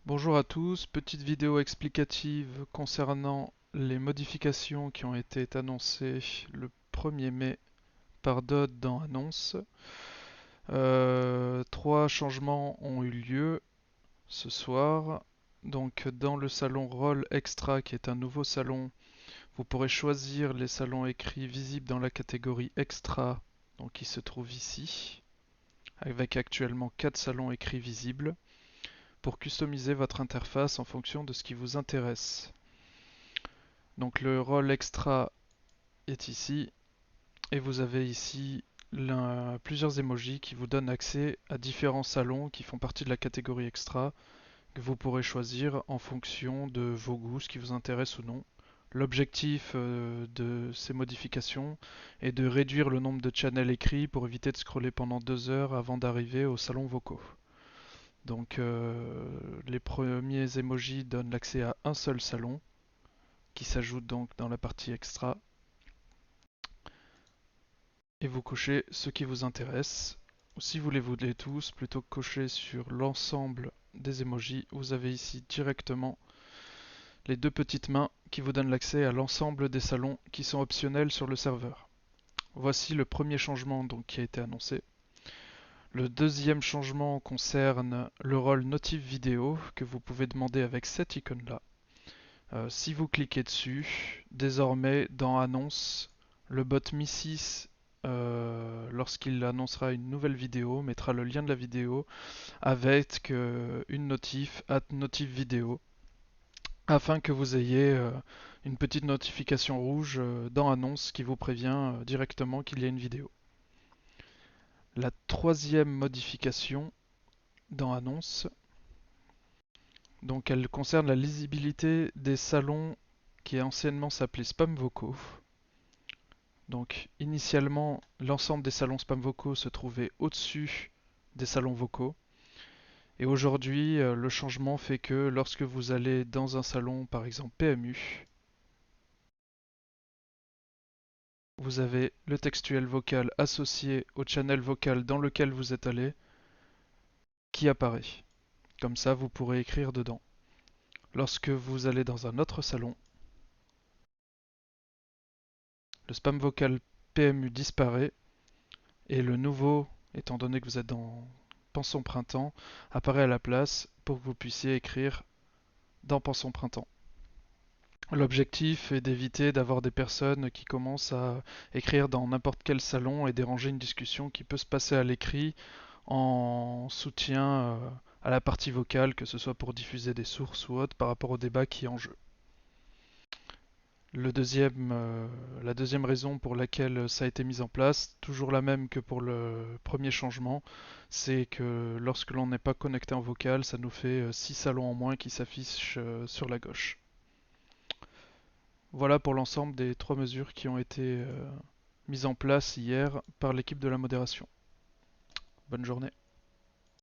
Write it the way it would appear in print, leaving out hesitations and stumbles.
Bonjour à tous, petite vidéo explicative concernant les modifications qui ont été annoncées le 1er mai par Dodd dans Annonce. Trois changements ont eu lieu ce soir. Donc dans le salon Roll Extra, qui est un nouveau salon, vous pourrez choisir les salons écrits visibles dans la catégorie Extra, donc qui se trouve ici, avec actuellement 4 salons écrits visibles, pour customiser votre interface en fonction de ce qui vous intéresse. Donc le rôle extra est ici et vous avez ici plusieurs emojis qui vous donnent accès à différents salons qui font partie de la catégorie extra que vous pourrez choisir en fonction de vos goûts, ce qui vous intéresse ou non. L'objectif de ces modifications est de réduire le nombre de channels écrits pour éviter de scroller pendant 2 heures avant d'arriver aux salons vocaux. Donc les premiers emojis donnent l'accès à un seul salon qui s'ajoute donc dans la partie extra et vous cochez ce qui vous intéresse. Si vous les voulez tous, plutôt que cocher sur l'ensemble des emojis, vous avez ici directement les deux petites mains qui vous donnent l'accès à l'ensemble des salons qui sont optionnels sur le serveur. Voici le premier changement donc, qui a été annoncé. Le deuxième changement concerne le rôle notif vidéo que vous pouvez demander avec cette icône là. Si vous cliquez dessus, désormais dans Annonce, le bot Mi6, lorsqu'il annoncera une nouvelle vidéo, mettra le lien de la vidéo avec une notif, @notif vidéo, afin que vous ayez une petite notification rouge dans Annonce qui vous prévient directement qu'il y a une vidéo. La troisième modification dans Annonce, donc elle concerne la lisibilité des salons qui anciennement s'appelaient spam vocaux. Donc initialement, l'ensemble des salons spam vocaux se trouvait au-dessus des salons vocaux. Et aujourd'hui, le changement fait que lorsque vous allez dans un salon, par exemple PMU, vous avez le textuel vocal associé au channel vocal dans lequel vous êtes allé qui apparaît. Comme ça, vous pourrez écrire dedans. Lorsque vous allez dans un autre salon, le spam vocal PMU disparaît et le nouveau, étant donné que vous êtes dans Penson Printemps, apparaît à la place pour que vous puissiez écrire dans Penson Printemps. L'objectif est d'éviter d'avoir des personnes qui commencent à écrire dans n'importe quel salon et déranger une discussion qui peut se passer à l'écrit en soutien à la partie vocale, que ce soit pour diffuser des sources ou autre par rapport au débat qui est en jeu. La deuxième raison pour laquelle ça a été mis en place, toujours la même que pour le premier changement, c'est que lorsque l'on n'est pas connecté en vocal, ça nous fait 6 salons en moins qui s'affichent sur la gauche. Voilà pour l'ensemble des trois mesures qui ont été mises en place hier par l'équipe de la modération. Bonne journée.